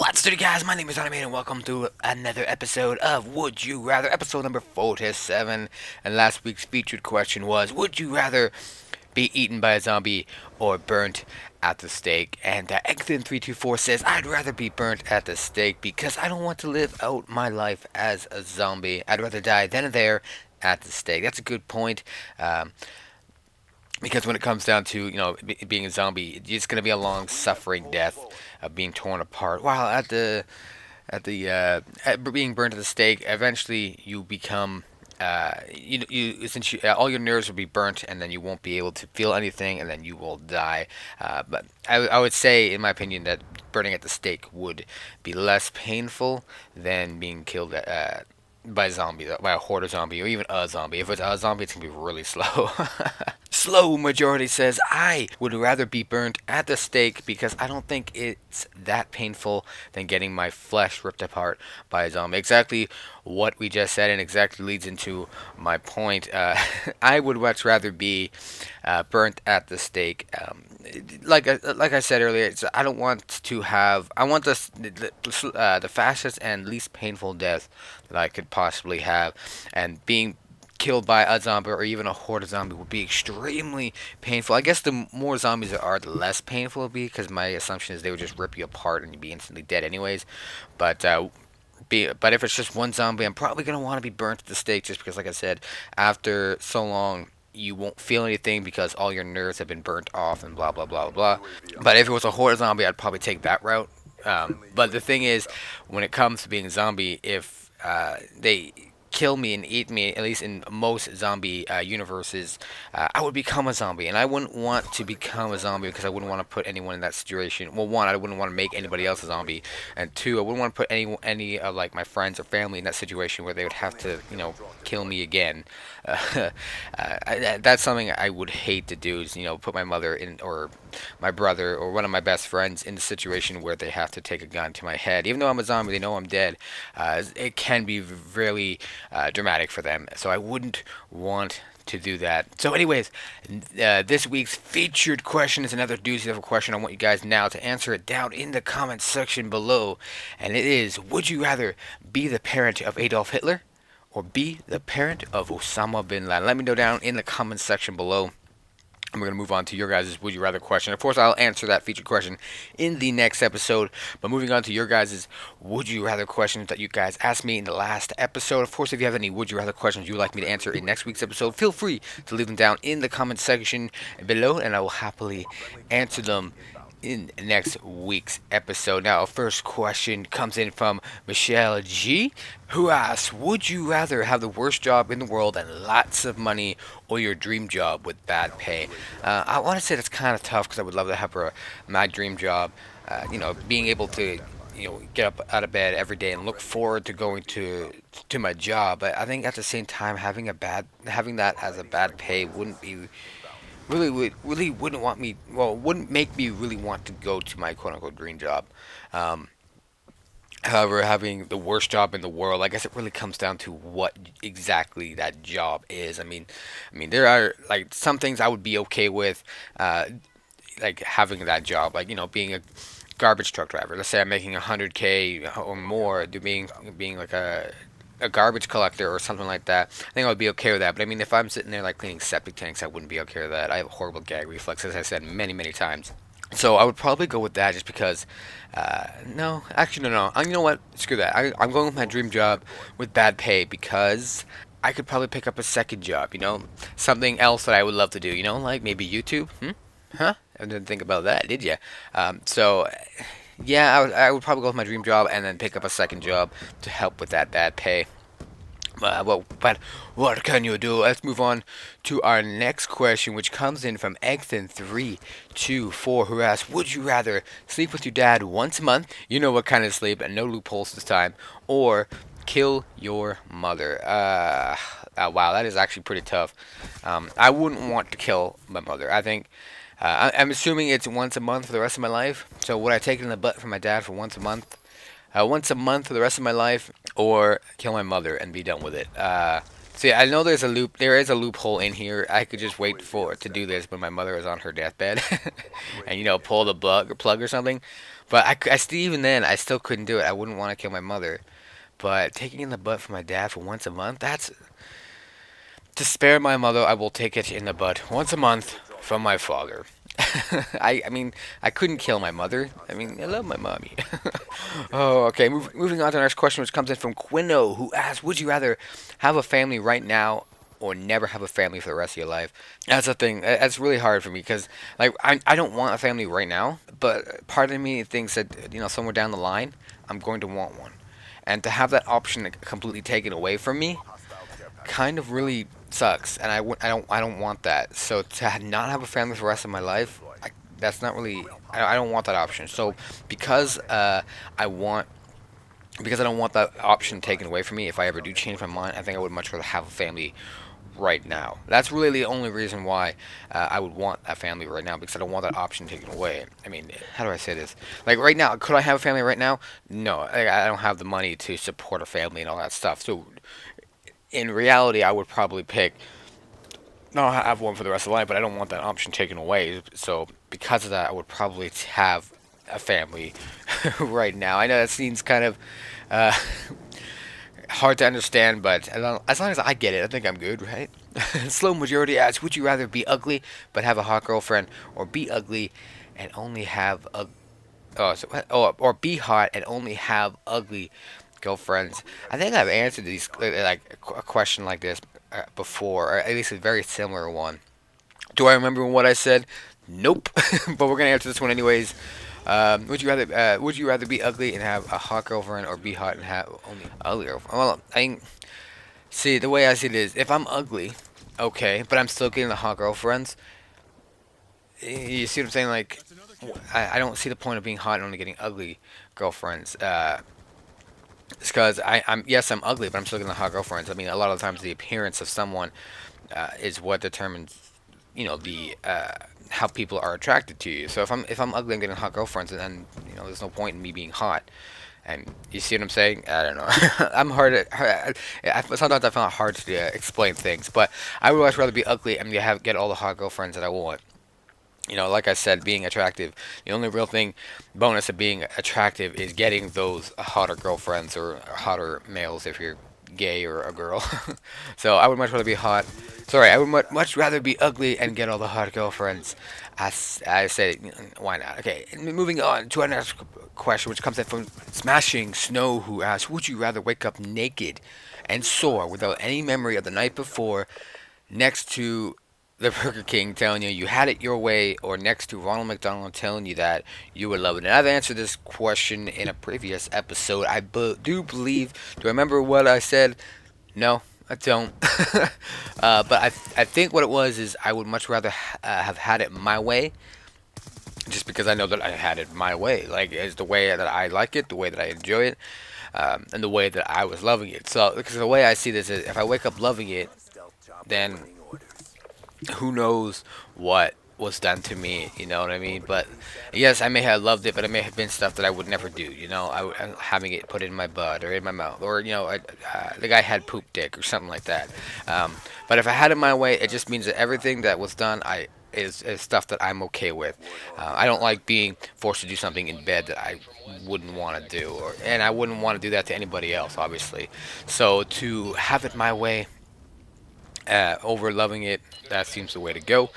What's good, guys? My name is Arnimane, and welcome to another episode of Would You Rather, episode number 47. And last week's featured question was, would you rather be eaten by a zombie or burnt at the stake? And Exton324 says, I'd rather be burnt at the stake because I don't want to live out my life as a zombie. I'd rather die then and there at the stake. That's a good point. Because when it comes down to being a zombie, it's going to be a long suffering death of being torn apart. While at being burned at the stake, eventually you become all your nerves will be burnt, and then you won't be able to feel anything, and then you will die. But I would say, in my opinion, that burning at the stake would be less painful than being killed by a zombie, by a horde of zombie, or even a zombie. If it's a zombie, it's gonna be really slow. Slow majority says I would rather be burnt at the stake because I don't think it's that painful than getting my flesh ripped apart by a zombie. Exactly what we just said, and exactly leads into my point. I would much rather be burnt at the stake. Like I said earlier, I don't want to have. I want the fastest and least painful death that I could possibly have, and being killed by a zombie or even a horde of zombies would be extremely painful. I guess the more zombies there are, the less painful it would be, because my assumption is they would just rip you apart and you'd be instantly dead anyways. But but if it's just one zombie, I'm probably gonna want to be burnt at the stake, just because, like I said, after so long you won't feel anything because all your nerves have been burnt off and blah blah blah blah. But if it was a horde zombie, I'd probably take that route. But the thing is, when it comes to being a zombie, if they kill me and eat me, at least in most zombie universes, I would become a zombie, and I wouldn't want to become a zombie because I wouldn't want to put anyone in that situation. Well, one, I wouldn't want to make anybody else a zombie, and two, I wouldn't want to put any of like my friends or family in that situation where they would have to, kill me again. That's something I would hate to do, is put my mother in, or my brother, or one of my best friends in the situation where they have to take a gun to my head. Even though I'm a zombie, they know I'm dead. It can be really dramatic for them, so I wouldn't want to do that. So anyways, this week's featured question is another doozy of a question. I want you guys now to answer it down in the comments section below, and it is, would you rather be the parent of Adolf Hitler or be the parent of Osama bin Laden? Let me know down in the comments section below. And we're going to move on to your guys' Would You Rather question. Of course, I'll answer that featured question in the next episode. But moving on to your guys' Would You Rather questions that you guys asked me in the last episode. Of course, if you have any Would You Rather questions you'd like me to answer in next week's episode, feel free to leave them down in the comment section below, and I will happily answer them in next week's episode. Now, our first question comes in from Michelle G, who asks, would you rather have the worst job in the world and lots of money, or your dream job with bad pay? I want to say that's kind of tough, because I would love to have my dream job. Being able to get up out of bed every day and look forward to going to my job. But I think at the same time, having that as a bad pay wouldn't be really wouldn't want me, well, wouldn't make me really want to go to my quote unquote dream job. Um, However, having the worst job in the world, I guess it really comes down to what exactly that job is. I mean, there are like some things I would be okay with, like having that job, like being a garbage truck driver. Let's say I'm making 100K or more, being like a garbage collector or something like that. I think I would be okay with that. But I mean, if I'm sitting there like cleaning septic tanks, I wouldn't be okay with that. I have a horrible gag reflex, as I said many, many times. So I would probably go with that, just because. No, actually, no, no. You know what? Screw that. I'm going with my dream job with bad pay, because I could probably pick up a second job. Something else that I would love to do. Like maybe YouTube. Huh? I didn't think about that, did you? So yeah, I would probably go with my dream job and then pick up a second job to help with that bad pay. But what can you do? Let's move on to our next question, which comes in from Egthan324, who asks, would you rather sleep with your dad once a month, you know what kind of sleep, and no loopholes this time, or kill your mother? Wow, that is actually pretty tough. I wouldn't want to kill my mother. I think, I'm assuming it's once a month for the rest of my life. So would I take it in the butt from my dad for once a month? Once a month for the rest of my life, or kill my mother and be done with it? See, I know there's a loop. There is a loophole in here. I could just wait for to do this when my mother is on her deathbed, and pull the plug or something. But I still, even then, I still couldn't do it. I wouldn't want to kill my mother. But taking in the butt from my dad for once a month, that's to spare my mother. I will take it in the butt once a month from my father. I mean, I couldn't kill my mother. I mean, I love my mommy. Oh, okay. Moving on to the next question, which comes in from Quino, who asks, "Would you rather have a family right now or never have a family for the rest of your life?" That's the thing. That's really hard for me because, like, I don't want a family right now, but part of me thinks that somewhere down the line, I'm going to want one, and to have that option completely taken away from me kind of really sucks, and I don't want that. So to not have a family for the rest of my life, that's not really. I don't want that option. So because I want because I don't want that option taken away from me, if I ever do change my mind, I think I would much rather have a family right now. That's really the only reason why I would want a family right now, because I don't want that option taken away. I mean, how do I say this? Like right now, could I have a family right now? No, I don't have the money to support a family and all that stuff. So in reality, I would probably pick no, I have one for the rest of life, but I don't want that option taken away. So because of that, I would probably have a family right now. I know that seems kind of uh, hard to understand, but as long as I get it, I think I'm good, right? Slow majority asks, would you rather be ugly but have a hot girlfriend, or be ugly and only have a or be hot and only have ugly girlfriends? I think I've answered these like a question like this before, or at least a very similar one. Do I remember what I said? Nope. But we're gonna answer this one anyways. Would you rather be ugly and have a hot girlfriend, or be hot and have only ugly girlfriend? Well, see, the way I see it is, if I'm ugly, okay, but I'm still getting the hot girlfriends. You see what I'm saying? Like, I don't see the point of being hot and only getting ugly girlfriends. It's because I'm yes, I'm ugly, but I'm still getting the hot girlfriends. I mean, a lot of times the appearance of someone is what determines, the how people are attracted to you. So if I'm ugly and getting hot girlfriends, and then there's no point in me being hot. And you see what I'm saying? I don't know. I'm sometimes I find it hard to explain things, but I would much rather be ugly and get all the hot girlfriends that I want. Like I said, being attractive. The only real thing, bonus of being attractive, is getting those hotter girlfriends or hotter males if you're gay or a girl. So I would much rather be hot. Sorry, I would much rather be ugly and get all the hot girlfriends. I said, why not? Okay, moving on to our next question, which comes in from Smashing Snow, who asks, would you rather wake up naked and sore without any memory of the night before, next to the Burger King telling you you had it your way, or next to Ronald McDonald telling you that you would love it? And I've answered this question in a previous episode. Do believe. Do I remember what I said? No, I don't. But I think what it was is I would much rather have had it my way, just because I know that I had it my way. Like, it's the way that I like it, the way that I enjoy it, and the way that I was loving it. So, because the way I see this is, if I wake up loving it, then who knows what was done to me, you know what I mean? But yes, I may have loved it, but it may have been stuff that I would never do, having it put in my butt or in my mouth, or the guy had poop dick or something like that. But if I had it my way, it just means that everything that was done, is stuff that I'm okay with. I don't like being forced to do something in bed that I wouldn't want to do, and I wouldn't want to do that to anybody else, obviously. So to have it my way, over loving it, that seems the way to go.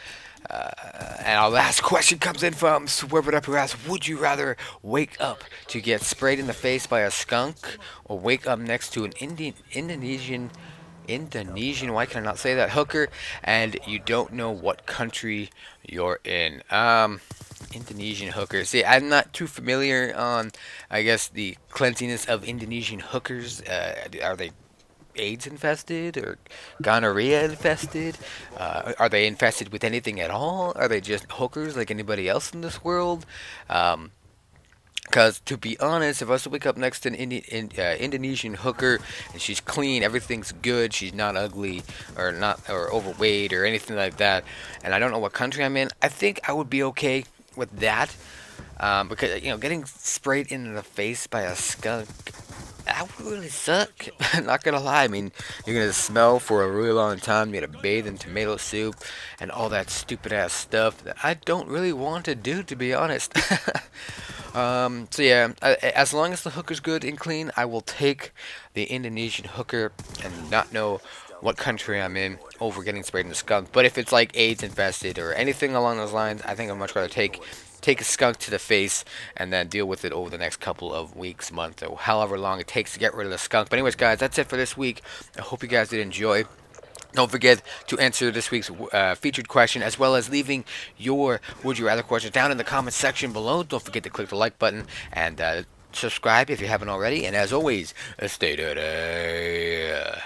And our last question comes in from Swerve It Up, who asks, would you rather wake up to get sprayed in the face by a skunk, or wake up next to an Indonesian, why can I not say that, hooker, and you don't know what country you're in? Indonesian hooker. See, I'm not too familiar on, I guess, the cleanliness of Indonesian hookers. Are they AIDS infested or gonorrhea infested? Are they infested with anything at all? Are they just hookers like anybody else in this world? Because to be honest, if I was to wake up next to an Indonesian hooker and she's clean, everything's good, she's not ugly or overweight or anything like that, and I don't know what country I'm in, I think I would be okay with that. Because getting sprayed in the face by a skunk, that would really suck. Not gonna lie. I mean, you're gonna smell for a really long time. You gotta bathe in tomato soup and all that stupid ass stuff that I don't really want to do, to be honest. So yeah, as long as the hooker's good and clean, I will take the Indonesian hooker and not know what country I'm in over getting sprayed in the skunk. But if it's like AIDS infested or anything along those lines, I think I'd much rather take a skunk to the face and then deal with it over the next couple of weeks, month, or however long it takes to get rid of the skunk. But anyways, guys, that's it for this week. I hope you guys did enjoy. Don't forget to answer this week's featured question, as well as leaving your Would You Rather questions down in the comments section below. Don't forget to click the like button and subscribe if you haven't already. And as always, stay dirty.